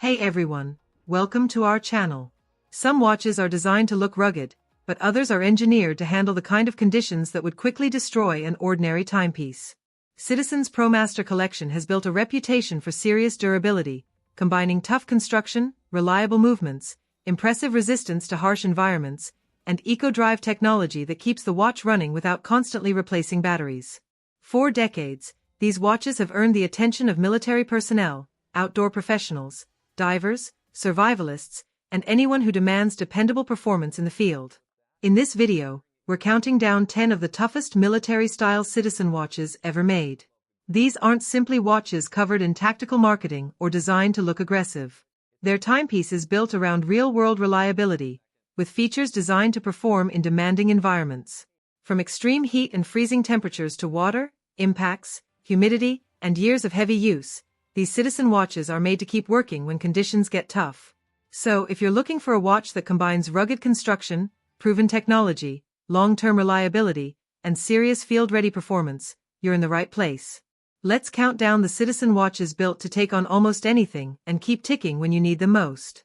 Hey everyone, welcome to our channel. Some watches are designed to look rugged, but others are engineered to handle the kind of conditions that would quickly destroy an ordinary timepiece. Citizen's Promaster collection has built a reputation for serious durability, combining tough construction, reliable movements, impressive resistance to harsh environments, and eco-drive technology that keeps the watch running without constantly replacing batteries. For decades, these watches have earned the attention of military personnel, outdoor professionals, divers, survivalists, and anyone who demands dependable performance in the field. In this video, we're counting down 10 of the toughest military-style citizen watches ever made. These aren't simply watches covered in tactical marketing or designed to look aggressive. They're timepieces built around real-world reliability, with features designed to perform in demanding environments. From extreme heat and freezing temperatures to water, impacts, humidity, and years of heavy use, these citizen watches are made to keep working when conditions get tough. So, if you're looking for a watch that combines rugged construction, proven technology, long-term reliability, and serious field-ready performance, you're in the right place. Let's count down the citizen watches built to take on almost anything and keep ticking when you need them most.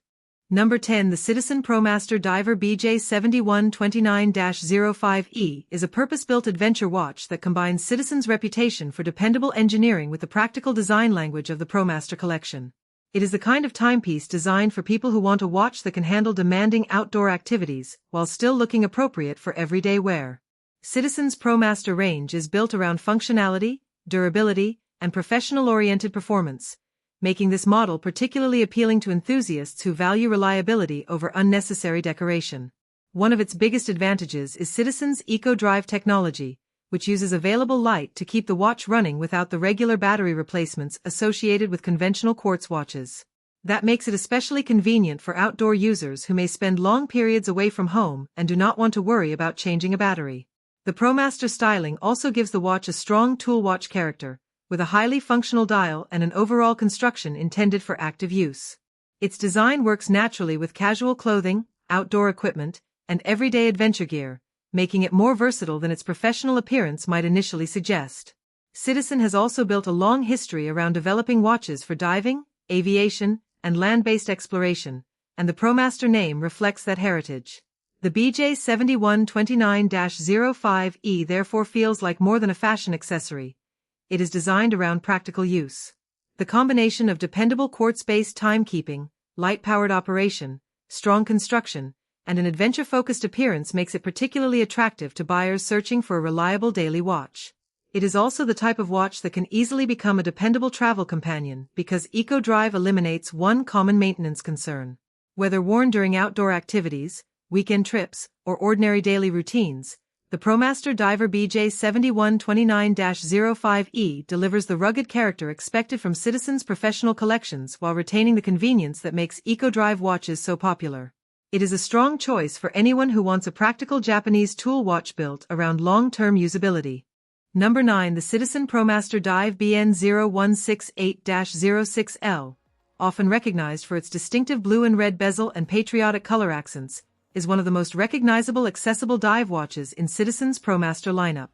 Number 10. The Citizen Promaster Diver BJ7129-05E is a purpose-built adventure watch that combines Citizen's reputation for dependable engineering with the practical design language of the Promaster collection. It is the kind of timepiece designed for people who want a watch that can handle demanding outdoor activities while still looking appropriate for everyday wear. Citizen's Promaster range is built around functionality, durability, and professional-oriented performance, making this model particularly appealing to enthusiasts who value reliability over unnecessary decoration. One of its biggest advantages is Citizen's eco-drive technology, which uses available light to keep the watch running without the regular battery replacements associated with conventional quartz watches. That makes it especially convenient for outdoor users who may spend long periods away from home and do not want to worry about changing a battery. The Promaster styling also gives the watch a strong tool watch character, with a highly functional dial and an overall construction intended for active use. Its design works naturally with casual clothing, outdoor equipment, and everyday adventure gear, making it more versatile than its professional appearance might initially suggest. Citizen has also built a long history around developing watches for diving, aviation, and land-based exploration, and the Promaster name reflects that heritage. The BJ7129-05E therefore feels like more than a fashion accessory. It is designed around practical use. The combination of dependable quartz-based timekeeping, light-powered operation, strong construction, and an adventure-focused appearance makes it particularly attractive to buyers searching for a reliable daily watch. It is also the type of watch that can easily become a dependable travel companion because eco-drive eliminates one common maintenance concern. Whether worn during outdoor activities, weekend trips, or ordinary daily routines, the Promaster Diver BJ7129-05E delivers the rugged character expected from Citizen's professional collections while retaining the convenience that makes eco-drive watches so popular. It is a strong choice for anyone who wants a practical Japanese tool watch built around long-term usability. Number 9. The Citizen Promaster Dive BN0168-06L, often recognized for its distinctive blue and red bezel and patriotic color accents, is one of the most recognizable accessible dive watches in Citizen's Promaster lineup.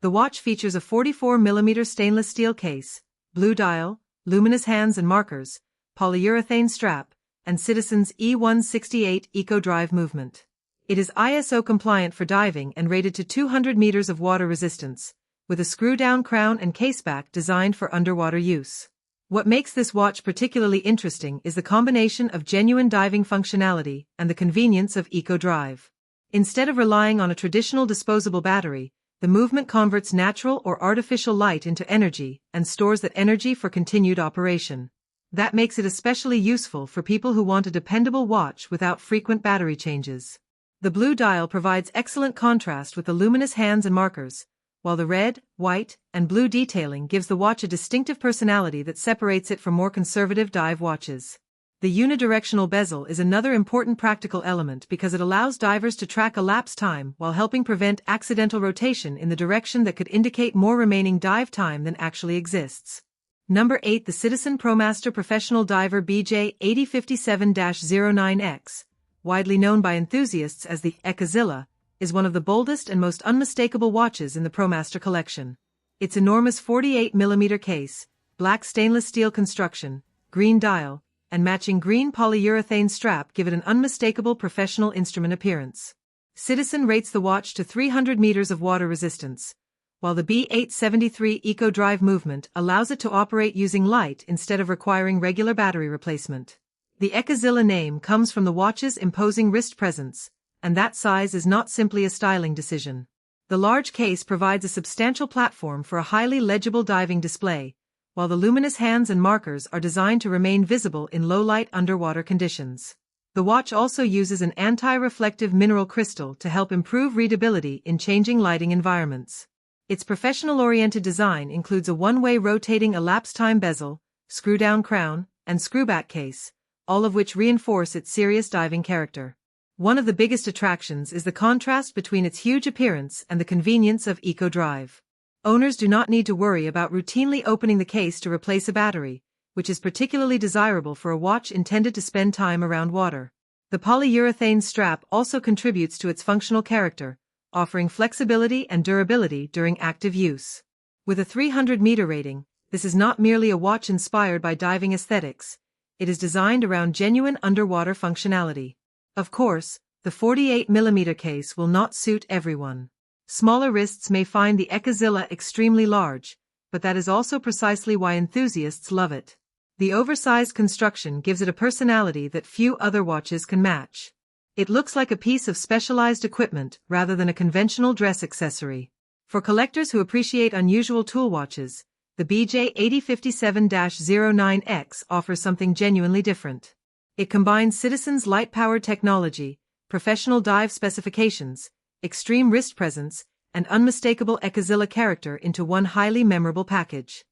The watch features a 44mm stainless steel case, blue dial, luminous hands and markers, polyurethane strap, and Citizen's E168 eco-drive movement. It is ISO compliant for diving and rated to 200 meters of water resistance, with a screw-down crown and caseback designed for underwater use. What makes this watch particularly interesting is the combination of genuine diving functionality and the convenience of eco-drive. Instead of relying on a traditional disposable battery, the movement converts natural or artificial light into energy and stores that energy for continued operation. That makes it especially useful for people who want a dependable watch without frequent battery changes. The blue dial provides excellent contrast with the luminous hands and markers, while the red, white, and blue detailing gives the watch a distinctive personality that separates it from more conservative dive watches. The unidirectional bezel is another important practical element because it allows divers to track elapsed time while helping prevent accidental rotation in the direction that could indicate more remaining dive time than actually exists. Number 8. The Citizen Promaster Professional Diver BJ8057-09X, widely known by enthusiasts as the Ekazilla, is one of the boldest and most unmistakable watches in the Promaster collection. Its enormous 48mm case, black stainless steel construction, green dial, and matching green polyurethane strap give it an unmistakable professional instrument appearance. Citizen rates the watch to 300 meters of water resistance, while the B873 Eco Drive movement allows it to operate using light instead of requiring regular battery replacement. The Echazilla name comes from the watch's imposing wrist presence, and that size is not simply a styling decision. The large case provides a substantial platform for a highly legible diving display, while the luminous hands and markers are designed to remain visible in low-light underwater conditions. The watch also uses an anti-reflective mineral crystal to help improve readability in changing lighting environments. Its professional-oriented design includes a one-way rotating elapsed-time bezel, screw-down crown, and screwback case, all of which reinforce its serious diving character. One of the biggest attractions is the contrast between its huge appearance and the convenience of Eco Drive. Owners do not need to worry about routinely opening the case to replace a battery, which is particularly desirable for a watch intended to spend time around water. The polyurethane strap also contributes to its functional character, offering flexibility and durability during active use. With a 300-meter rating, this is not merely a watch inspired by diving aesthetics. It is designed around genuine underwater functionality. Of course, the 48mm case will not suit everyone. Smaller wrists may find the Echazilla extremely large, but that is also precisely why enthusiasts love it. The oversized construction gives it a personality that few other watches can match. It looks like a piece of specialized equipment rather than a conventional dress accessory. For collectors who appreciate unusual tool watches, the BJ8057-09X offers something genuinely different. It combines Citizen's light-powered technology, professional dive specifications, extreme wrist presence, and unmistakable Echazilla character into one highly memorable package.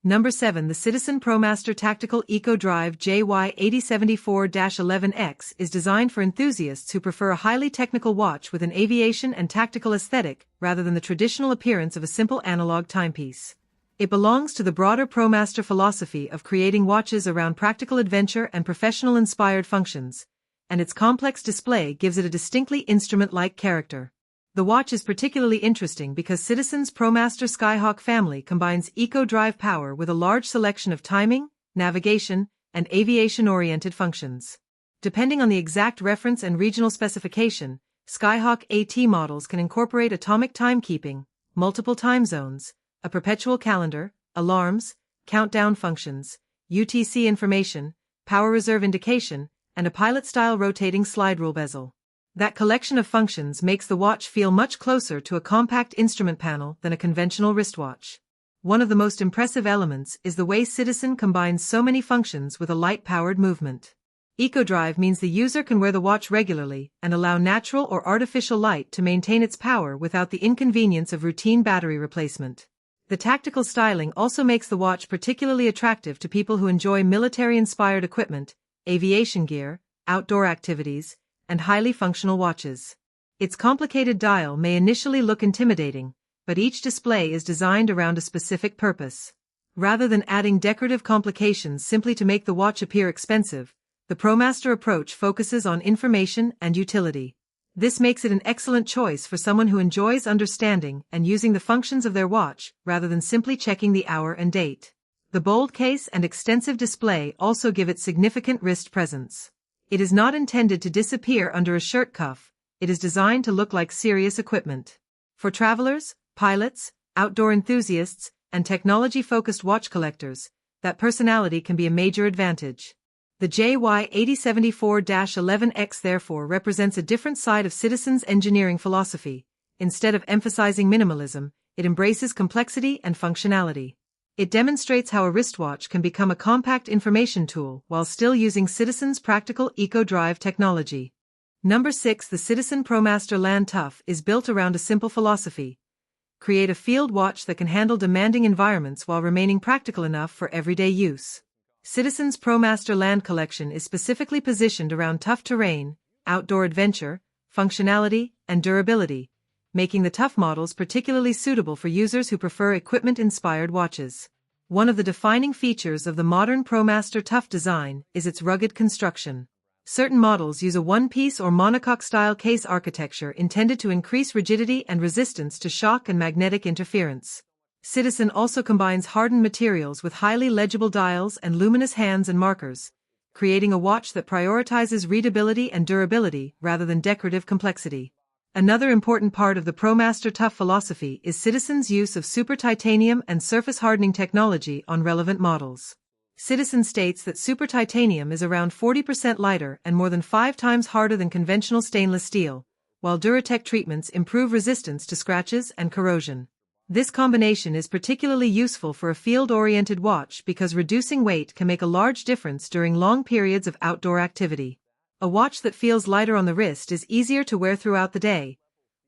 Number 7. The Citizen Promaster Tactical Eco Drive JY8074-11X is designed for enthusiasts who prefer a highly technical watch with an aviation and tactical aesthetic rather than the traditional appearance of a simple analog timepiece. It belongs to the broader Promaster philosophy of creating watches around practical adventure and professional-inspired functions, and its complex display gives it a distinctly instrument-like character. The watch is particularly interesting because Citizen's Promaster Skyhawk family combines Eco Drive power with a large selection of timing, navigation, and aviation-oriented functions. Depending on the exact reference and regional specification, Skyhawk AT models can incorporate atomic timekeeping, multiple time zones, a perpetual calendar, alarms, countdown functions, UTC information, power reserve indication, and a pilot-style rotating slide rule bezel. That collection of functions makes the watch feel much closer to a compact instrument panel than a conventional wristwatch. One of the most impressive elements is the way Citizen combines so many functions with a light-powered movement. EcoDrive means the user can wear the watch regularly and allow natural or artificial light to maintain its power without the inconvenience of routine battery replacement. The tactical styling also makes the watch particularly attractive to people who enjoy military-inspired equipment, aviation gear, outdoor activities, and highly functional watches. Its complicated dial may initially look intimidating, but each display is designed around a specific purpose. Rather than adding decorative complications simply to make the watch appear expensive, the Promaster approach focuses on information and utility. This makes it an excellent choice for someone who enjoys understanding and using the functions of their watch rather than simply checking the hour and date. The bold case and extensive display also give it significant wrist presence. It is not intended to disappear under a shirt cuff. It is designed to look like serious equipment. For travelers, pilots, outdoor enthusiasts, and technology-focused watch collectors, that personality can be a major advantage. The JY8074-11X therefore represents a different side of Citizen's engineering philosophy. Instead of emphasizing minimalism, it embraces complexity and functionality. It demonstrates how a wristwatch can become a compact information tool while still using Citizen's practical Eco Drive technology. Number 6. The Citizen Promaster Land Tough is built around a simple philosophy. Create a field watch that can handle demanding environments while remaining practical enough for everyday use. Citizen's Promaster Land collection is specifically positioned around tough terrain, outdoor adventure, functionality, and durability, making the tough models particularly suitable for users who prefer equipment-inspired watches. One of the defining features of the modern Promaster Tough design is its rugged construction. Certain models use a one-piece or monocoque-style case architecture intended to increase rigidity and resistance to shock and magnetic interference. Citizen also combines hardened materials with highly legible dials and luminous hands and markers, creating a watch that prioritizes readability and durability rather than decorative complexity. Another important part of the Promaster Tough philosophy is Citizen's use of super titanium and surface hardening technology on relevant models. Citizen states that super titanium is around 40% lighter and more than 5 times harder than conventional stainless steel, while Duratec treatments improve resistance to scratches and corrosion. This combination is particularly useful for a field-oriented watch because reducing weight can make a large difference during long periods of outdoor activity. A watch that feels lighter on the wrist is easier to wear throughout the day,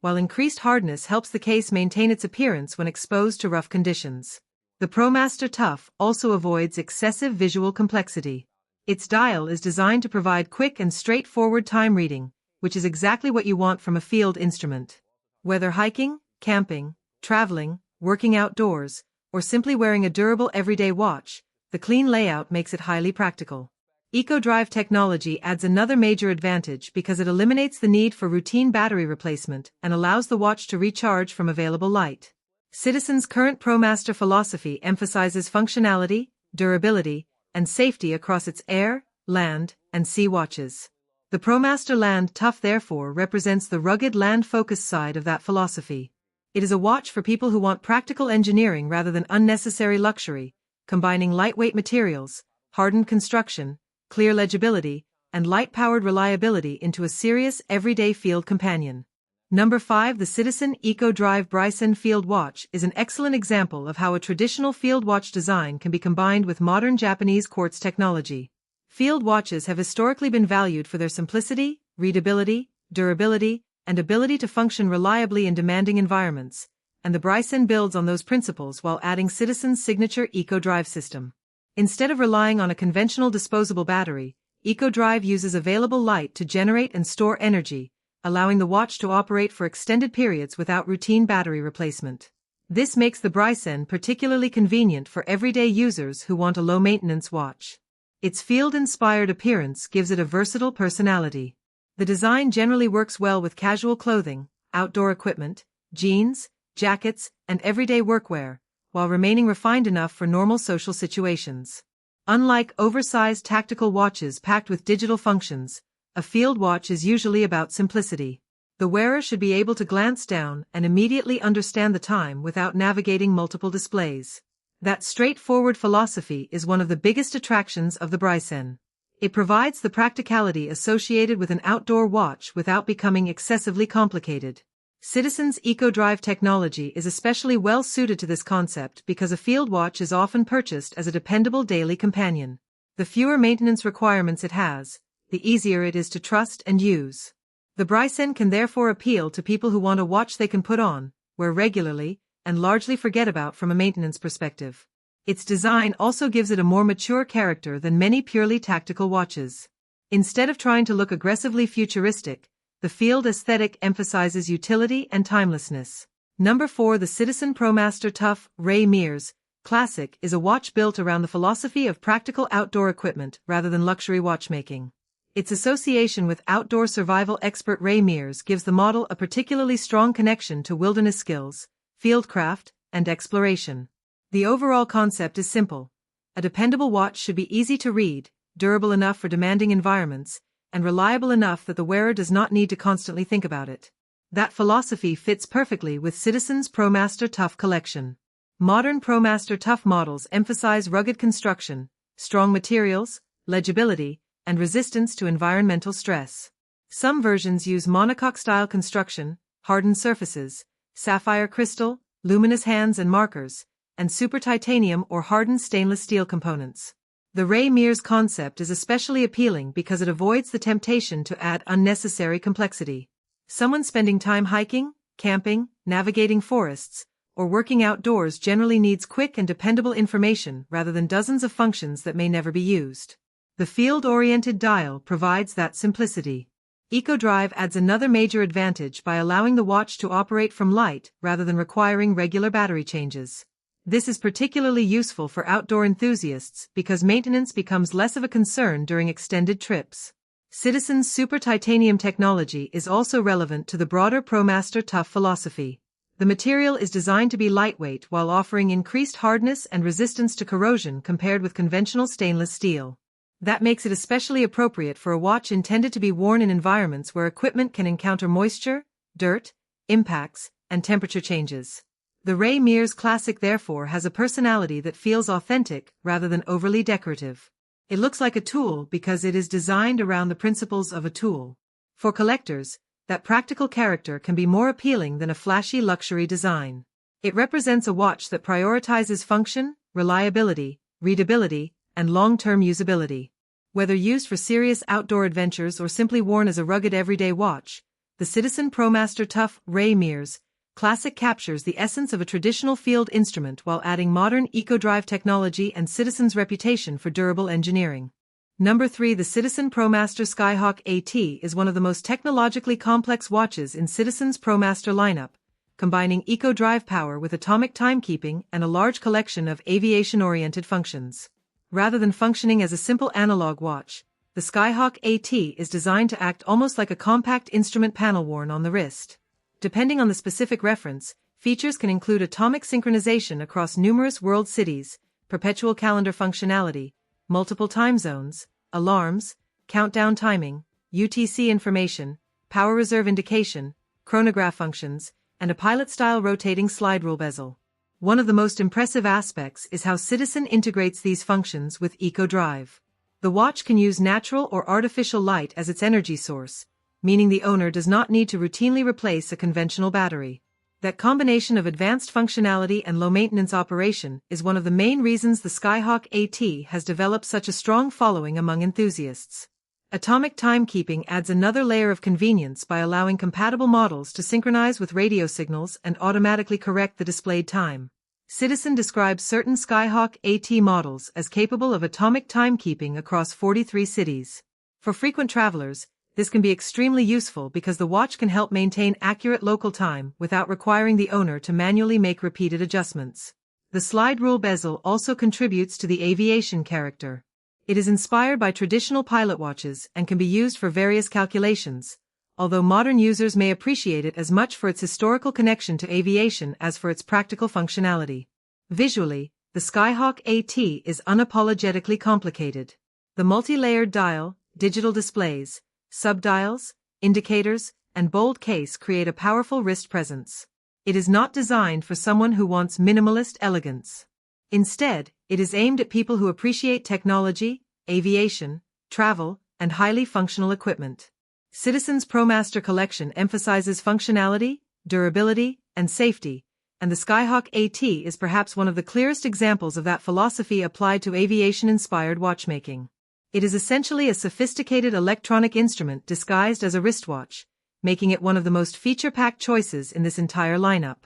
while increased hardness helps the case maintain its appearance when exposed to rough conditions. The Promaster Tough also avoids excessive visual complexity. Its dial is designed to provide quick and straightforward time reading, which is exactly what you want from a field instrument. Whether hiking, camping, traveling, working outdoors, or simply wearing a durable everyday watch, the clean layout makes it highly practical. EcoDrive technology adds another major advantage because it eliminates the need for routine battery replacement and allows the watch to recharge from available light. Citizen's current Promaster philosophy emphasizes functionality, durability, and safety across its air, land, and sea watches. The Promaster Land Tough therefore represents the rugged land-focused side of that philosophy. It is a watch for people who want practical engineering rather than unnecessary luxury, combining lightweight materials, hardened construction, clear legibility, and light-powered reliability into a serious everyday field companion. Number 5. The Citizen EcoDrive Brycen Field Watch is an excellent example of how a traditional field watch design can be combined with modern Japanese quartz technology. Field watches have historically been valued for their simplicity, readability, durability, and ability to function reliably in demanding environments, and the Brycen builds on those principles while adding Citizen's signature EcoDrive system. Instead of relying on a conventional disposable battery, EcoDrive uses available light to generate and store energy, allowing the watch to operate for extended periods without routine battery replacement. This makes the Brycen particularly convenient for everyday users who want a low-maintenance watch. Its field-inspired appearance gives it a versatile personality. The design generally works well with casual clothing, outdoor equipment, jeans, jackets, and everyday workwear, while remaining refined enough for normal social situations. Unlike oversized tactical watches packed with digital functions, a field watch is usually about simplicity. The wearer should be able to glance down and immediately understand the time without navigating multiple displays. That straightforward philosophy is one of the biggest attractions of the Brycen. It provides the practicality associated with an outdoor watch without becoming excessively complicated. Citizen's EcoDrive technology is especially well suited to this concept because a field watch is often purchased as a dependable daily companion. The fewer maintenance requirements it has, the easier it is to trust and use. The Brycen can therefore appeal to people who want a watch they can put on, wear regularly, and largely forget about from a maintenance perspective. Its design also gives it a more mature character than many purely tactical watches. Instead of trying to look aggressively futuristic, the field aesthetic emphasizes utility and timelessness. Number 4. The Citizen Promaster Tough Mears Classic is a watch built around the philosophy of practical outdoor equipment rather than luxury watchmaking. Its association with outdoor survival expert Mears gives the model a particularly strong connection to wilderness skills, fieldcraft, and exploration. The overall concept is simple. A dependable watch should be easy to read, durable enough for demanding environments, and reliable enough that the wearer does not need to constantly think about it. That philosophy fits perfectly with Citizen's Promaster Tough collection. Modern Promaster Tough models emphasize rugged construction, strong materials, legibility, and resistance to environmental stress. Some versions use monocoque-style construction, hardened surfaces, sapphire crystal, luminous hands and markers, and super titanium or hardened stainless steel components. The Mears concept is especially appealing because it avoids the temptation to add unnecessary complexity. Someone spending time hiking, camping, navigating forests, or working outdoors generally needs quick and dependable information rather than dozens of functions that may never be used. The field-oriented dial provides that simplicity. EcoDrive adds another major advantage by allowing the watch to operate from light rather than requiring regular battery changes. This is particularly useful for outdoor enthusiasts because maintenance becomes less of a concern during extended trips. Citizen's super titanium technology is also relevant to the broader Promaster Tough philosophy. The material is designed to be lightweight while offering increased hardness and resistance to corrosion compared with conventional stainless steel. That makes it especially appropriate for a watch intended to be worn in environments where equipment can encounter moisture, dirt, impacts, and temperature changes. The Mears Classic therefore has a personality that feels authentic rather than overly decorative. It looks like a tool because it is designed around the principles of a tool. For collectors, that practical character can be more appealing than a flashy luxury design. It represents a watch that prioritizes function, reliability, readability, and long-term usability. Whether used for serious outdoor adventures or simply worn as a rugged everyday watch, the Citizen Promaster Tough Mears Classic captures the essence of a traditional field instrument while adding modern eco-drive technology and Citizen's reputation for durable engineering. Number 3. The Citizen Promaster Skyhawk AT is one of the most technologically complex watches in Citizen's Promaster lineup, combining eco-drive power with atomic timekeeping and a large collection of aviation-oriented functions. Rather than functioning as a simple analog watch, the Skyhawk AT is designed to act almost like a compact instrument panel worn on the wrist. Depending on the specific reference, features can include atomic synchronization across numerous world cities, perpetual calendar functionality, multiple time zones, alarms, countdown timing, UTC information, power reserve indication, chronograph functions, and a pilot-style rotating slide rule bezel. One of the most impressive aspects is how Citizen integrates these functions with eco-drive. The watch can use natural or artificial light as its energy source, meaning the owner does not need to routinely replace a conventional battery. That combination of advanced functionality and low-maintenance operation is one of the main reasons the Skyhawk AT has developed such a strong following among enthusiasts. Atomic timekeeping adds another layer of convenience by allowing compatible models to synchronize with radio signals and automatically correct the displayed time. Citizen describes certain Skyhawk AT models as capable of atomic timekeeping across 43 cities. For frequent travelers, this can be extremely useful because the watch can help maintain accurate local time without requiring the owner to manually make repeated adjustments. The slide rule bezel also contributes to the aviation character. It is inspired by traditional pilot watches and can be used for various calculations, although modern users may appreciate it as much for its historical connection to aviation as for its practical functionality. Visually, the Skyhawk AT is unapologetically complicated. The multi-layered dial, digital displays, subdials, indicators, and bold case create a powerful wrist presence. It is not designed for someone who wants minimalist elegance. Instead, it is aimed at people who appreciate technology, aviation, travel, and highly functional equipment. Citizen's Promaster collection emphasizes functionality, durability, and safety, and the Skyhawk AT is perhaps one of the clearest examples of that philosophy applied to aviation-inspired watchmaking. It is essentially a sophisticated electronic instrument disguised as a wristwatch, making it one of the most feature-packed choices in this entire lineup.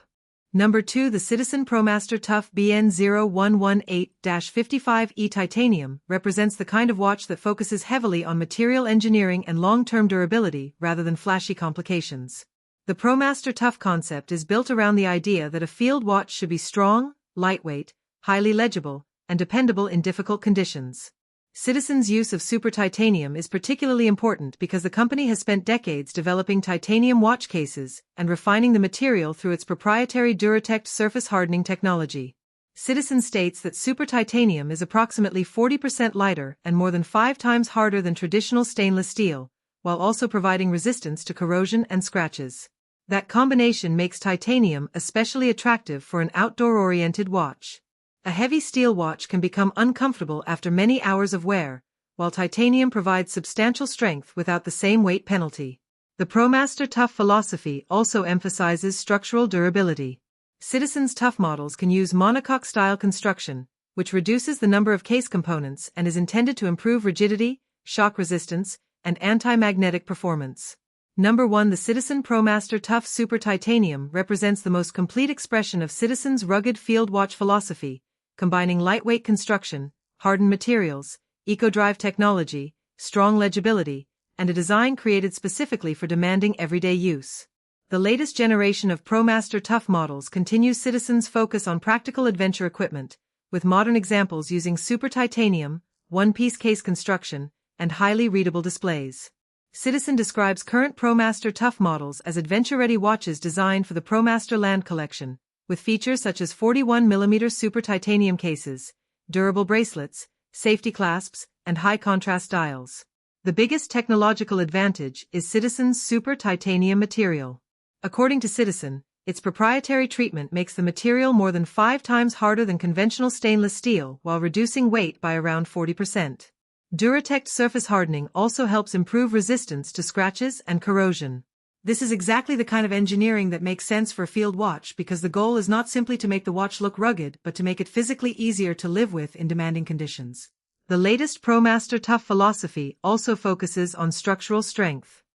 Number 2. The Citizen Promaster Tough BN0118-55E Titanium represents the kind of watch that focuses heavily on material engineering and long-term durability rather than flashy complications. The Promaster Tough concept is built around the idea that a field watch should be strong, lightweight, highly legible, and dependable in difficult conditions. Citizen's use of super titanium is particularly important because the company has spent decades developing titanium watch cases and refining the material through its proprietary Duratect surface hardening technology. Citizen states that super titanium is approximately 40% lighter and more than 5 times harder than traditional stainless steel, while also providing resistance to corrosion and scratches. That combination makes titanium especially attractive for an outdoor-oriented watch. A heavy steel watch can become uncomfortable after many hours of wear, while titanium provides substantial strength without the same weight penalty. The Promaster Tough philosophy also emphasizes structural durability. Citizen's Tough models can use monocoque-style construction, which reduces the number of case components and is intended to improve rigidity, shock resistance, and anti-magnetic performance. Number 1. The Citizen Promaster Tough Super Titanium represents the most complete expression of Citizen's rugged field watch philosophy, combining lightweight construction, hardened materials, eco-drive technology, strong legibility, and a design created specifically for demanding everyday use. The latest generation of Promaster Tough models continues Citizen's focus on practical adventure equipment, with modern examples using super titanium, one-piece case construction, and highly readable displays. Citizen describes current Promaster Tough models as adventure-ready watches designed for the Promaster Land Collection, with features such as 41mm super titanium cases, durable bracelets, safety clasps, and high-contrast dials. The biggest technological advantage is Citizen's super titanium material. According to Citizen, its proprietary treatment makes the material more than 5 times harder than conventional stainless steel while reducing weight by around 40%. Duratect surface hardening also helps improve resistance to scratches and corrosion. This is exactly the kind of engineering that makes sense for a field watch because the goal is not simply to make the watch look rugged but to make it physically easier to live with in demanding conditions. The latest Promaster Tough philosophy also focuses on structural strength.